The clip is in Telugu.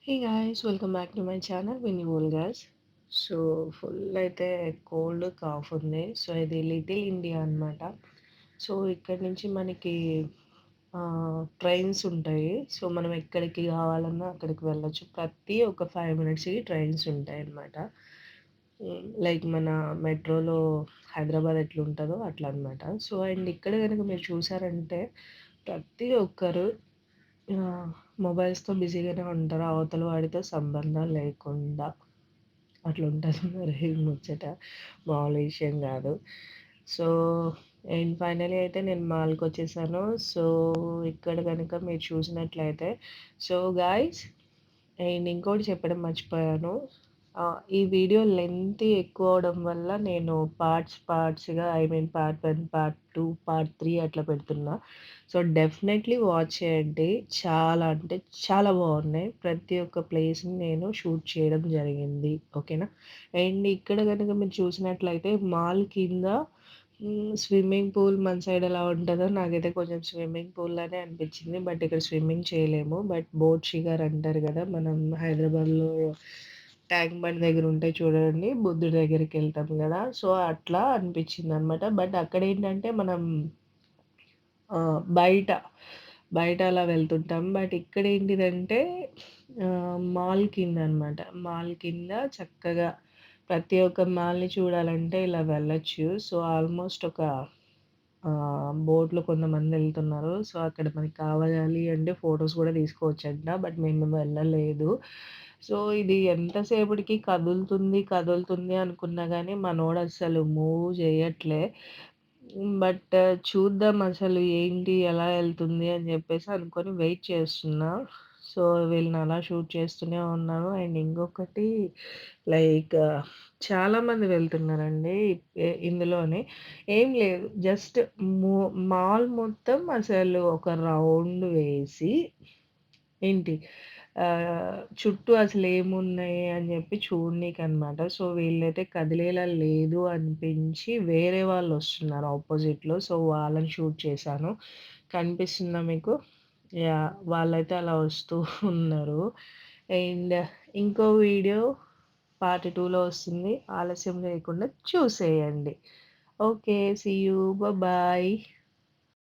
Hey guys, welcome back to my channel Winnie Volgas. So full అయితే కోల్డ్ కాఫ్ ఉంది. సో ఇది లిటిల్ ఇండియా అన్నమాట. సో ఇక్కడి నుంచి మనకి ట్రైన్స్ ఉంటాయి. సో మనం ఎక్కడికి కావాలన్నా అక్కడికి వెళ్ళొచ్చు. ప్రతి ఒక 5 మినిట్స్‌కి ట్రైన్స్ ఉంటాయన్నమాట. లైక్ మన మెట్రోలో హైదరాబాద్ ఎట్లుంటదో అట్లా అన్నమాట. సో అండ్ ఇక్కడ గనుక మీరు చూసారంటే ప్రతి ఒక్కరు మొబైల్స్‌తో బిజీగానే ఉంటారు. అవతల వాడితో సంబంధం లేకుండా. అట్లుంటది మరి ముచ్చట. మామూలు విషయం గాదు. సో, అండ్ ఫైనల్లీ అయితే నేను మాల్‌కొచ్చేసాను. సో, ఇక్కడ గనక మీరు చూసినట్లయితే సో, గాయ్స్ అండ్ ఇంకోటి చెప్పడం మర్చిపోయాను. ఈ వీడియో లెంతీ ఎక్కువ అవ్వడం వల్ల నేను పార్ట్స్‌గా I mean part 1, part 2, part 3 అట్లా పెడుతున్నా. సో, డెఫినైట్‌లీ వాచ్ చేయండి. చాలా అంటే చాలా బావున్నాయి. ప్రతి ఒక్క ప్లేస్‌ని నేను షూట్ చేయడం జరిగింది. ఓకేనా? అండ్ ఇక్కడ గనుక మీరు చూసినట్లయితే మాల్ కింద స్విమ్మింగ్ పూల్ మన సైడ్ ఎలా ఉంటదో నాకైతే కొంచెం స్విమ్మింగ్ పూల్ లానే అనిపించింది. బట్ ఇక్కడ స్విమ్మింగ్ చేయలేము. బట్ బోట్ షికార్ అంటారు గదా! మనం హైదరాబాద్‌లో ట్యాంక్ బండ్ దగ్గర ఉంటాయి చూడండి. బుద్ధుడి దగ్గరికెళ్తాం గదా! సో, అట్లా అనిపించిందనమాట. బట్ అక్కడేంటంటే మనం బయట, బయట అలా వెళ్తుంటాం. బట్ ఇక్కడేంటిదంటే మాల్ కిందనమాట. మాల్ కింద చక్కగా ప్రతి ఒక్క మాల్‌ని చూడాలంటే ఇలా వెళ్ళొచ్చు. సో, ఆల్‌మోస్ట్ ఒక బోట్‌లో కొంతమందెళ్తున్నారు. సో, అక్కడ మనకి కావాలి అంటే ఫోటోస్ గూడా తీసుకోవచ్చంట. బట్ మేము వెళ్ళలేదు. సో, ఇది ఎంతసేపటికి కదులుతుంది అనుకున్నా గానీ మనోడసలు మూవ్ జేయట్లే. బట్ చూద్దాం అసలు ఏంటి? ఎలా ఎళ్తుంది? అని జెప్పేసి అనుకోని వెయిట్ చేస్తున్నా. సో, వీళ్ళని అలా షూట్ చేస్తూనే ఉన్నాను. అండ్ ఇంకొకటి లైక్ చాలామంది వెళ్తున్నారండి ఇందులోనే. ఏం లేదు జస్ట్ మో మాల్ మొత్తం అసలు ఒక రౌండ్ వేసి ఏంటి చుట్టూ అసలేమున్నాయి అని జెప్పి చూడనీకనమాట. సో, వీళ్ళైతే కదిలేలా లేదు అనిపించి వేరే వాళ్ళొస్తున్నారు ఆపోజిట్‌లో. సో, వాళ్ళని షూట్ చేశాను. కనిపిస్తుందా మీకు? యాహ్! వాళ్ళైతే అలా వస్తూ ఉన్నారు. అండ్ ఇంకో వీడియో పార్ట్ 2లో వస్తుంది. ఆలస్యం లేకుండా చూసేయండి. ఓకే. See you. బాయ్.